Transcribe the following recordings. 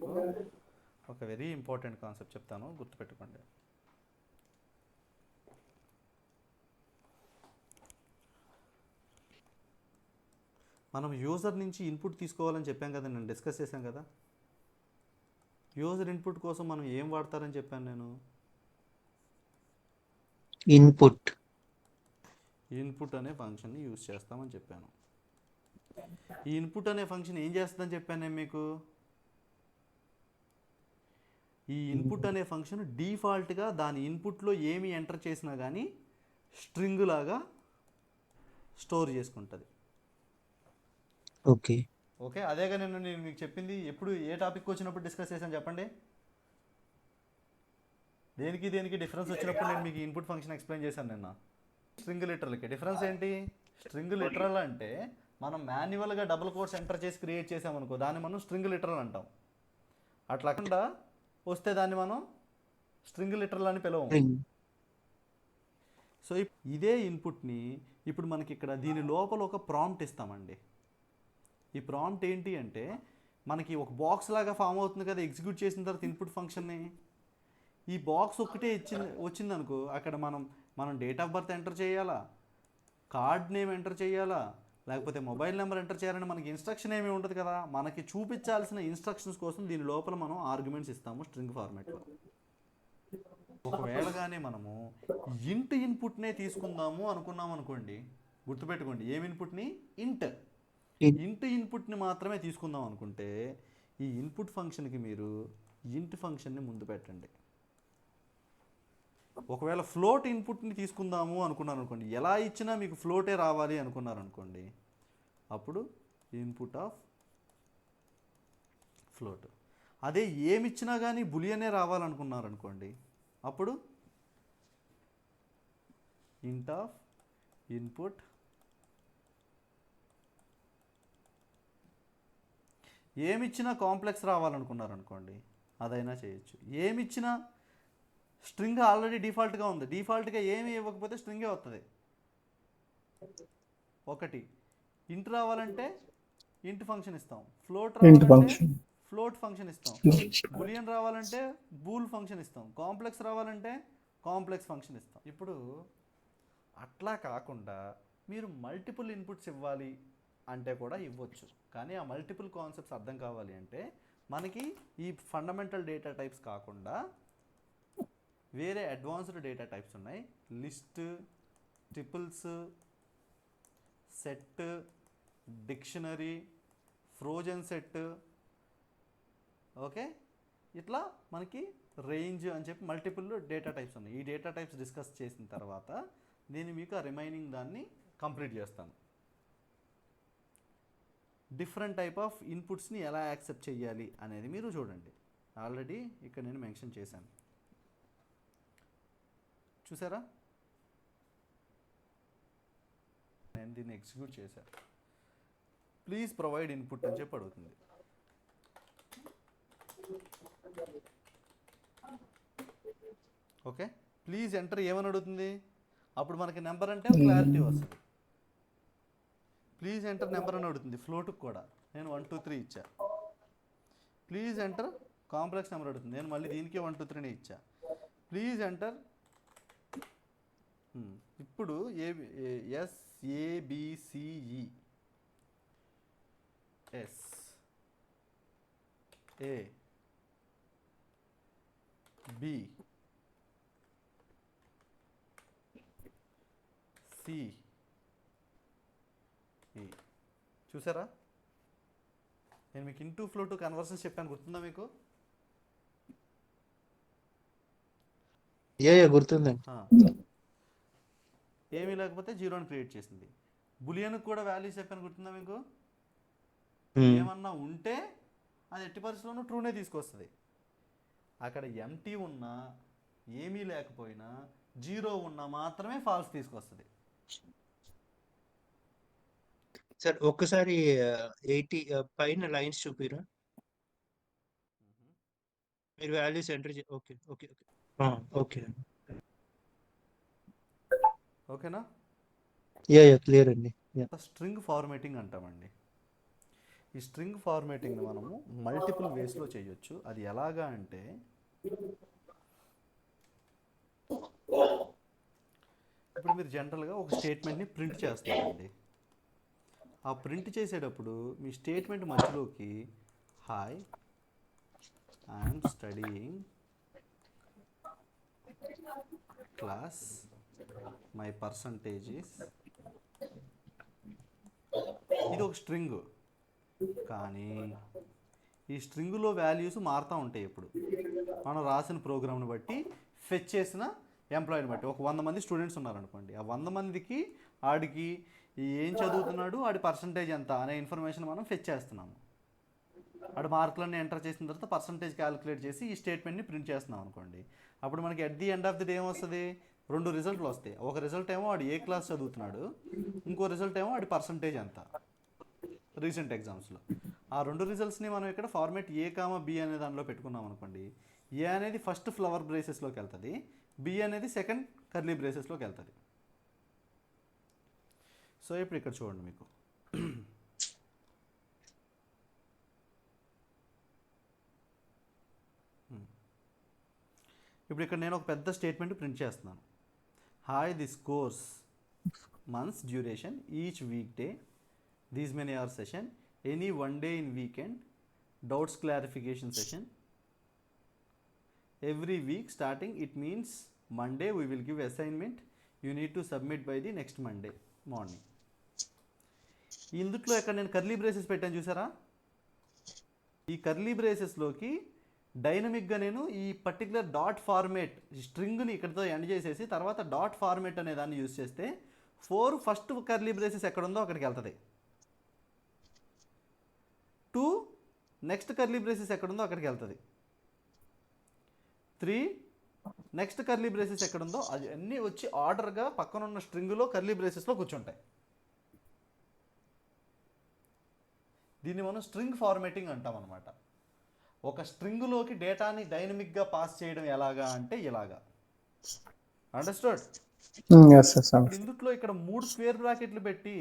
మీకు ఒక very important concept చెప్తాను, గుర్తుపెట్టుకోండి. మనం యూజర్ నుంచి ఇన్పుట్ తీసుకోవాలని చెప్పాం కదా, నేను డిస్కస్ చేశాం కదా. యూజర్ ఇన్పుట్ కోసం మనం ఏం వాడతారని చెప్పాను నేను? ఇన్పుట్ అనే ఫంక్షన్ని యూజ్ చేస్తామని చెప్పాను. ఈ ఇన్పుట్ అనే ఫంక్షన్ ఏం చేస్తుందని చెప్పాను నేను మీకు? ఈ ఇన్పుట్ అనే ఫంక్షన్ డిఫాల్ట్గా దాని ఇన్పుట్లో ఏమి ఎంటర్ చేసినా కానీ స్ట్రింగ్ లాగా స్టోర్ చేసుకుంటుంది. ఓకే ఓకే, అదేగా నేను మీకు చెప్పింది. ఎప్పుడు ఏ టాపిక్ వచ్చినప్పుడు డిస్కస్ చేశాను చెప్పండి? దేనికి డిఫరెన్స్ వచ్చినప్పుడు నేను మీకు ఇన్పుట్ ఫంక్షన్ ఎక్స్ప్లెయిన్ చేశాను నిన్న. స్ట్రింగ్ లిటరల్కి డిఫరెన్స్ ఏంటి? స్ట్రింగ్ లిటరల్ అంటే మనం మాన్యువల్గా డబుల్ కోట్స్ ఎంటర్ చేసి క్రియేట్ చేసామనుకో, దాన్ని మనం స్ట్రింగ్ లిటరల్ అంటాం. అట్లా కాకుండా వస్తే దాన్ని మనం స్ట్రింగ్ లిటరల్ అని పిలవము. సో ఇదే ఇన్పుట్ని ఇప్పుడు మనకి ఇక్కడ దీని లోపల ఒక ప్రాంప్ట్ ఇస్తామండి. ఈ ప్రాంప్ట్ ఏంటి అంటే మనకి ఒక బాక్స్ లాగా ఫామ్ అవుతుంది కదా ఎగ్జిక్యూట్ చేసిన తర్వాత ఇన్పుట్ ఫంక్షన్ని. ఈ బాక్స్ ఒక్కటే వచ్చిందనుకో, అక్కడ మనం డేట్ ఆఫ్ బర్త్ ఎంటర్ చేయాలా, కార్డ్ నేమ్ ఎంటర్ చేయాలా, లేకపోతే మొబైల్ నెంబర్ ఎంటర్ చేయాలని మనకి ఇన్స్ట్రక్షన్ ఏమీ ఉండదు కదా. మనకి చూపించాల్సిన ఇన్స్ట్రక్షన్స్ కోసం దీని లోపల మనం ఆర్గ్యుమెంట్స్ ఇస్తాము స్ట్రింగ్ ఫార్మాట్లో. ఒకవేళ కానీ మనము ఇంట్ ఇన్పుట్నే తీసుకుందాము అనుకున్నాం అనుకోండి, గుర్తుపెట్టుకోండి, ఏం ఇన్పుట్ని? ఇంట్ ఇన్పుట్ని మాత్రమే తీసుకుందాం అనుకుంటే ఈ ఇన్పుట్ ఫంక్షన్కి మీరు ఇంట్ ఫంక్షన్ని ముందు పెట్టండి. ఒకవేళ ఫ్లోట్ ఇన్పుట్ని తీసుకుందాము అనుకున్నారు అనుకోండి, ఎలా ఇచ్చినా మీకు ఫ్లోటే రావాలి అనుకున్నారు అనుకోండి, అప్పుడు ఇన్పుట్ ఆఫ్ ఫ్లోట్. అదే ఏమిచ్చినా కానీ బులియనే రావాలనుకున్నారు అనుకోండి, అప్పుడు ఇంట్ ఆఫ్ ఇన్పుట్. ఏమిచ్చినా కాంప్లెక్స్ రావాలనుకున్నారు అనుకోండి, అదైనా చేయొచ్చు. ఏమిచ్చినా స్ట్రింగ్ ఆల్రెడీ డిఫాల్ట్గా ఉంది, డిఫాల్ట్గా ఏమి ఇవ్వకపోతే స్ట్రింగే వస్తుంది. ఒకటి ఇంట్ రావాలంటే ఇంట్ ఫంక్షన్ ఇస్తాం, ఫ్లోట్ రావాలంటే ఫ్లోట్ ఫంక్షన్ ఇస్తాం, బులియన్ రావాలంటే బూల్ ఫంక్షన్ ఇస్తాం, కాంప్లెక్స్ రావాలంటే కాంప్లెక్స్ ఫంక్షన్ ఇస్తాం. ఇప్పుడు అట్లా కాకుండా మీరు మల్టిపుల్ ఇన్పుట్స్ ఇవ్వాలి అంటే కూడా ఇవ్వచ్చు. కానీ ఆ మల్టిపుల్ కాన్సెప్ట్స్ అర్థం కావాలి అంటే మనకి ఈ ఫండమెంటల్ డేటా టైప్స్ కాకుండా వేరే అడ్వాన్స్డ్ డేటా టైప్స్ ఉన్నాయి. List, triples, set, dictionary, frozen set, okay, ఇట్లా మనకి రేంజ్ అని చెప్పి మల్టిపుల్ డేటా టైప్స్ ఉన్నాయి. ఈ డేటా టైప్స్ డిస్కస్ చేసిన తర్వాత నేను మీకు ఆ రిమైనింగ్ దాన్ని కంప్లీట్ చేస్తాను. డిఫరెంట్ టైప్ ఆఫ్ ఇన్పుట్స్ని ఎలా యాక్సెప్ట్ చేయాలి అనేది మీరు చూడండి. ఆల్రెడీ ఇక్కడ నేను మెన్షన్ చేశాను, చూసారా? నేను దీన్ని ఎగ్జిక్యూట్ చేశాను. ప్లీజ్ ప్రొవైడ్ ఇన్పుట్ అని చెప్పి అడుగుతుంది. ఓకే, ప్లీజ్ ఎంటర్ ఏమని అడుగుతుంది? అప్పుడు మనకి నెంబర్ అంటే క్లారిటీ వస్తుంది. ప్లీజ్ ఎంటర్ నెంబర్ అని అడుగుతుంది. ఫ్లోట్కి కూడా నేను 1 2 3 ఇచ్చా. ప్లీజ్ ఎంటర్ కాంప్లెక్స్ నెంబర్ అడుగుతుంది, నేను మళ్ళీ దీనికి 1 2 3 ఇచ్చా. Please enter. ఇప్పుడు SABCE SABCE చూసారా? నేను మీకు ఇంటూ ఫ్లోట్ కన్వర్షన్స్ చెప్పాను, గుర్తుందా మీకు? గుర్తుందండి. ఏమీ లేకపోతే జీరోని క్రియేట్ చేసింది. బులియన్కి కూడా వాల్యూస్ చెప్పాను, గుర్తుందా మీకు? ఏమన్నా ఉంటే అది ఎట్టి పరిస్థితుల్లోనూ ట్రూనే తీసుకొస్తుంది. అక్కడ ఎంటీ ఉన్నా, ఏమీ లేకపోయినా, జీరో ఉన్నా మాత్రమే ఫాల్స్ తీసుకొస్తుంది. సార్ ఒక్కసారి 80 పైన లైన్స్ చూపిరా, మీరు values enter okay okay okay okay ఓకేనా? క్లియర్ అండి. స్ట్రింగ్ ఫార్మేటింగ్ అంటామండి. ఈ స్ట్రింగ్ ఫార్మేటింగ్ని మనము మల్టిపుల్ వేస్లో చేయొచ్చు. అది ఎలాగా అంటే, ఇప్పుడు మీరు జనరల్గా ఒక స్టేట్మెంట్ని ప్రింట్ చేస్తున్నారండి. ఆ ప్రింట్ చేసేటప్పుడు మీ స్టేట్మెంట్ మధ్యలోకి hi I'm studying class my percentage is, ఇది ఒక స్ట్రింగ్. కానీ ఈ స్ట్రింగులో వాల్యూస్ మారుతూ ఉంటాయి. ఇప్పుడు మనం రాసిన ప్రోగ్రామ్ని బట్టి, ఫెచ్ చేసిన ఎంప్లాయీని బట్టి. ఒక 100 మంది స్టూడెంట్స్ ఉన్నారనుకోండి, ఆ 100 మందికి ఆడికి ఏం చదువుతున్నాడు, ఆడి పర్సంటేజ్ ఎంత అనే ఇన్ఫర్మేషన్ మనం ఫెచ్ చేస్తున్నాము. ఆడు మార్కులన్నీ ఎంటర్ చేసిన తర్వాత పర్సంటేజ్ క్యాలిక్యులేట్ చేసి ఈ స్టేట్మెంట్ని ప్రింట్ చేస్తున్నాం అనుకోండి. అప్పుడు మనకి at the end of the day ఏమొస్తుంది, 2 రిజల్ట్లు వస్తాయి. ఒక రిజల్ట్ ఏమో ఆడు ఏ క్లాస్ చదువుతున్నాడు, ఇంకో రిజల్ట్ ఏమో ఆడి పర్సంటేజ్ ఎంత రీసెంట్ ఎగ్జామ్స్లో. ఆ 2 రిజల్ట్స్ని మనం ఇక్కడ ఫార్మేట్ ఏ కామా బి అనే దానిలో పెట్టుకున్నాం అనుకోండి. ఏ అనేది ఫస్ట్ ఫ్లవర్ బ్రేసెస్లోకి వెళ్తుంది, బి అనేది సెకండ్ కర్లీ బ్రేసెస్లోకి వెళ్తుంది. సో ఇప్పుడు ఇక్కడ చూడండి, మీకు ఇప్పుడు ఇక్కడ నేను ఒక పెద్ద స్టేట్మెంట్ ప్రింట్ చేస్తున్నాను. Hi this course months duration each week day these many hour session any 1 day in weekend doubts clarification session every week starting it means Monday we will give assignment you need to submit by the next Monday morning. ఇందుట్లో ఇక్కడ నేను curly braces పెట్టాను చూసారా. ఈ curly బ్రేసెస్లోకి డైనమిక్గా నేను ఈ particular dot format స్ట్రింగ్ని ఇక్కడితో ఎండ్ చేసేసి తర్వాత డాట్ ఫార్మేట్ అనే దాన్ని యూజ్ చేస్తే 4 ఫస్ట్ కర్లీ బ్రేసెస్ ఎక్కడ ఉందో అక్కడికి వెళ్తుంది, 2 నెక్స్ట్ కర్లీ బ్రేసెస్ ఎక్కడుందో అక్కడికి వెళ్తుంది, 3 నెక్స్ట్ కర్లీ బ్రేసెస్ ఎక్కడుందో అది అన్నీ వచ్చి ఆర్డర్గా పక్కన ఉన్న స్ట్రింగ్లో కర్లీ బ్రేసెస్లో కూర్చుంటాయి. దీన్ని మనం స్ట్రింగ్ ఫార్మేటింగ్ అంటాం అనమాట. ఒక స్ట్రింగ్లోకి డేటాని డైనమిక్గా పాస్ చేయడం ఎలాగా అంటే ఇలాగా. అండర్స్టూడ్? ఇందుట్లో ఇక్కడ 3 స్క్వేర్ బ్రాకెట్లు పెట్టి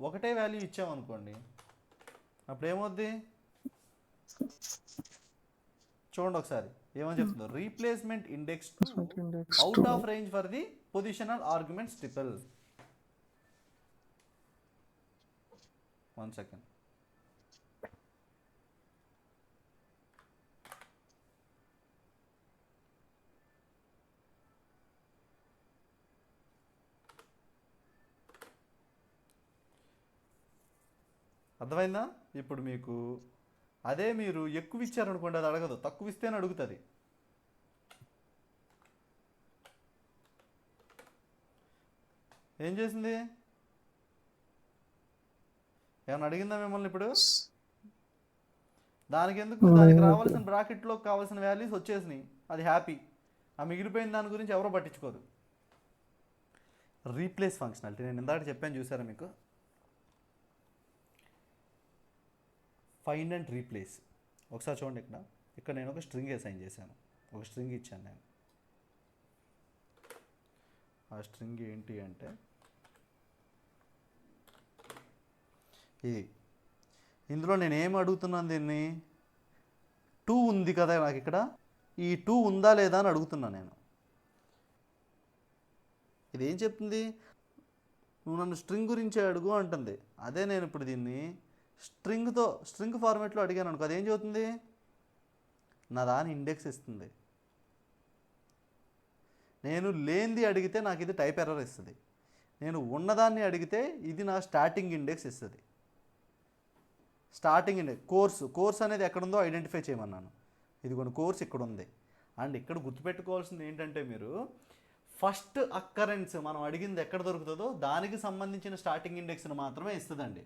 ఒకటే వాల్యూ ఇచ్చామనుకోండి, అప్పుడు ఏమవుద్ది చూడండి ఒకసారి ఏమని చెప్తుందో. Replacement index out of range for the positional arguments triple. 1 second. అర్థమైందా? ఇప్పుడు మీకు అదే మీరు ఎక్కువ ఇచ్చారనుకోండి అది అడగదు, తక్కువ ఇస్తేనే అడుగుతుంది. ఏం చేసింది, ఏమన్నా అడిగిందా మిమ్మల్ని? ఇప్పుడు దానికి ఎందుకు, దానికి రావాల్సిన బ్రాకెట్లో కావాల్సిన వాల్యూస్ వచ్చేసినాయి, అది హ్యాపీ. ఆ మిగిలిపోయిన దాని గురించి ఎవరో పట్టించుకోరు. రీప్లేస్ ఫంక్షనాలిటీ నేను ఇందాక చెప్పాను చూసారా మీకు. Find and replace. ఒకసారి చూడండి, ఇక్కడ నేను ఒక స్ట్రింగ్ అసైన్ చేశాను, ఒక స్ట్రింగ్ ఇచ్చాను నేను. ఆ స్ట్రింగ్ ఏంటి అంటే ఇది. ఇందులో నేను ఏం అడుగుతున్నాను, దీన్ని 2 ఉంది కదా నాకు ఇక్కడ, ఈ 2 ఉందా లేదా అని అడుగుతున్నాను నేను. ఇది ఏం చెప్తుంది, నువ్వు నన్ను స్ట్రింగ్ గురించి అడుగు అంటుంది. అదే నేను ఇప్పుడు దీన్ని స్ట్రింగ్ ఫార్మేట్లో అడిగాను అనుకో, అదేం చెబుతుంది, నా దాని ఇండెక్స్ ఇస్తుంది. నేను లేనిది అడిగితే నాకు ఇది టైప్ ఎర్రర్ ఇస్తుంది, నేను ఉన్నదాన్ని అడిగితే ఇది నా స్టార్టింగ్ ఇండెక్స్ ఇస్తుంది. స్టార్టింగ్ ఇండెక్స్ కోర్స్ అనేది ఎక్కడుందో ఐడెంటిఫై చేయమన్నాను. ఇది కొన్ని కోర్స్ ఇక్కడ ఉంది. అండ్ ఇక్కడ గుర్తుపెట్టుకోవాల్సింది ఏంటంటే, మీరు ఫస్ట్ అక్కరెన్స్ మనం అడిగింది ఎక్కడ దొరుకుతుందో దానికి సంబంధించిన స్టార్టింగ్ ఇండెక్స్ని మాత్రమే ఇస్తుందండి.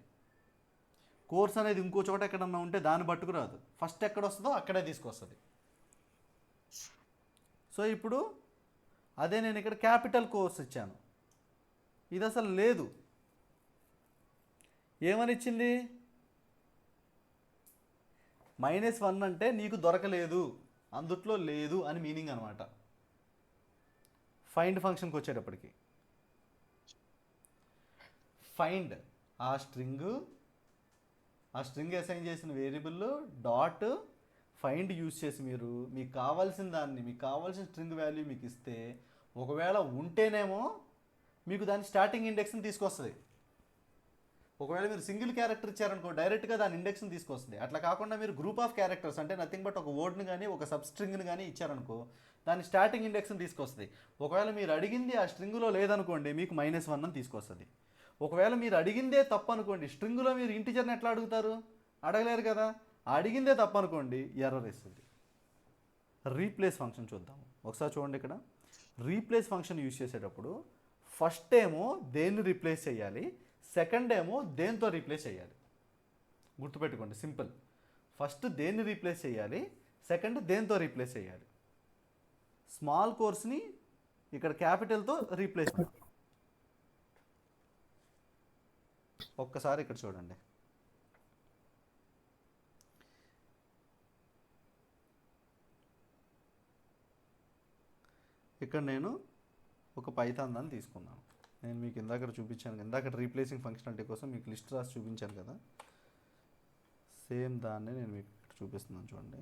కోర్స్ అనేది ఇంకో చోట ఎక్కడన్నా ఉంటే దాన్ని పట్టుకురాదు, ఫస్ట్ ఎక్కడ వస్తుందో అక్కడే తీసుకొస్తుంది. సో ఇప్పుడు అదే నేను ఇక్కడ క్యాపిటల్ కోర్స్ ఇచ్చాను, ఇది అసలు లేదు. ఏమని ఇచ్చింది, -1 అంటే నీకు దొరకలేదు, అందుట్లో లేదు అని మీనింగ్ అనమాట. ఫైండ్ ఫంక్షన్కి వచ్చేటప్పటికి ఫైండ్ ఆ స్ట్రింగ్ ఆ స్ట్రింగ్ అసైన్ చేసిన వేరియబుల్ డాట్ ఫైండ్ యూస్ చేసి మీరు మీకు కావాల్సిన దాన్ని, మీకు కావాల్సిన స్ట్రింగ్ వాల్యూ మీకు ఇస్తే, ఒకవేళ ఉంటేనేమో మీకు దాని స్టార్టింగ్ ఇండెక్స్ని తీసుకొస్తుంది. ఒకవేళ మీరు సింగిల్ క్యారెక్టర్ ఇచ్చారనుకో డైరెక్ట్గా దాని ఇండెక్స్ని తీసుకొస్తుంది. అట్లా కాకుండా మీరు గ్రూప్ ఆఫ్ క్యారెక్టర్స్ అంటే నథింగ్ బట్ ఒక వర్డ్ని కానీ ఒక సబ్ స్ట్రింగ్ని కానీ ఇచ్చారనుకో దాని స్టార్టింగ్ ఇండెక్స్ని తీసుకొస్తుంది. ఒకవేళ మీరు అడిగింది ఆ స్ట్రింగ్లో లేదనుకోండి మీకు -1 అని తీసుకొస్తుంది. ఒకవేళ మీరు అడిగిందే తప్పు అనుకోండి, స్ట్రింగ్లో మీరు ఇంటిజర్ని ఎట్లా అడుగుతారు? అడగలేరు కదా. అడిగిందే తప్పు అనుకోండి ఎర్రర్ ఇస్తుంది. రీప్లేస్ ఫంక్షన్ చూద్దాము ఒకసారి. చూడండి ఇక్కడ రీప్లేస్ ఫంక్షన్ యూజ్ చేసేటప్పుడు ఫస్ట్ ఏమో దేన్ని రీప్లేస్ చేయాలి, సెకండ్ ఏమో దేంతో రీప్లేస్ చేయాలి. గుర్తుపెట్టుకోండి, సింపుల్. ఫస్ట్ దేన్ని రీప్లేస్ చేయాలి, సెకండ్ దేంతో రీప్లేస్ చేయాలి. స్మాల్ కోర్స్ని ఇక్కడ క్యాపిటల్తో రీప్లేస్ చేయాలి. ఒక్కసారి ఇక్కడ చూడండి. ఇక్కడ నేను ఒక పైథాన్ దాన్ని తీసుకున్నాను. నేను మీకు ఇందాక చూపించాను, ఇందాక రీప్లేసింగ్ ఫంక్షనాలిటీ కోసం మీకు లిస్ట్ రాసి చూపించాను కదా, సేమ్ దాన్ని నేను మీకు ఇక్కడ చూపిస్తున్నాను చూడండి.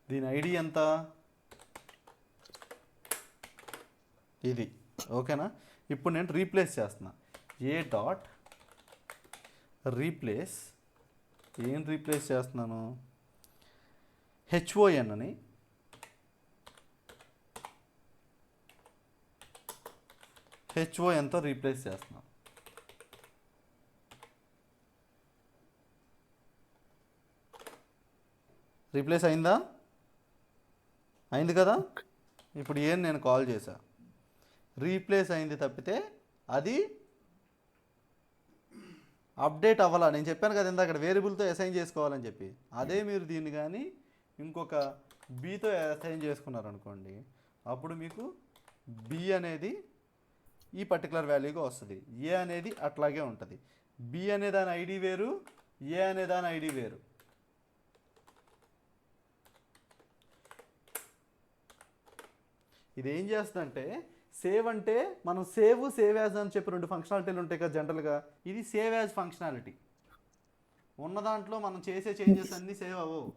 దీని ఐడి ఎంత? ఇది. ఓకేనా? ఇప్పుడు నేను రీప్లేస్ చేస్తున్నా. ఏ డాట్ రీప్లేస్, ఏం రీప్లేస్ చేస్తున్నాను? HON అని HONతో రీప్లేస్ చేస్తున్నాం. రీప్లేస్ అయిందా? అయింది కదా. ఇప్పుడు ఏం నేను కాల్ చేశా, రీప్లేస్ అయింది తప్పితే అది అప్డేట్ అవ్వాలా. నేను చెప్పాను కదా ఇందాక వేరియబుల్తో అసైన్ చేసుకోవాలని చెప్పి, అదే మీరు దీన్ని కానీ ఇంకొక బీతో అసైన్ చేసుకున్నారనుకోండి, అప్పుడు మీకు బి అనేది ఈ పర్టికులర్ వాల్యూగా వస్తుంది, ఏ అనేది అట్లాగే ఉంటుంది. బి అనే దాని ఐడి వేరు, ఏ అనే దాని ఐడి వేరు. ఇది ఏం చేస్తుందంటే, సేవ్ అంటే మనం సేవ్ యాజ్ అని చెప్పి 2 ఫంక్షనాలిటీలు ఉంటాయి కదా జనరల్గా. ఇది సేవ్ యాజ్ ఫంక్షనాలిటీ. ఉన్న దాంట్లో మనం చేసే చేంజెస్ అన్నీ సేవ్ అవ్వవు,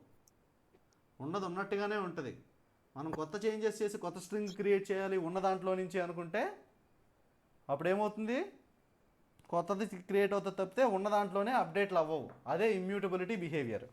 ఉన్నది ఉన్నట్టుగానే ఉంటుంది. మనం కొత్త చేంజెస్ చేసి కొత్త స్ట్రింగ్ క్రియేట్ చేయాలి ఉన్న దాంట్లో నుంచి అనుకుంటే అప్పుడు ఏమవుతుంది? కొత్తది క్రియేట్ అవుతుంది తప్పితే ఉన్న దాంట్లోనే అప్డేట్లు అవ్వవు. అదే ఇమ్యూటబిలిటీ బిహేవియర్.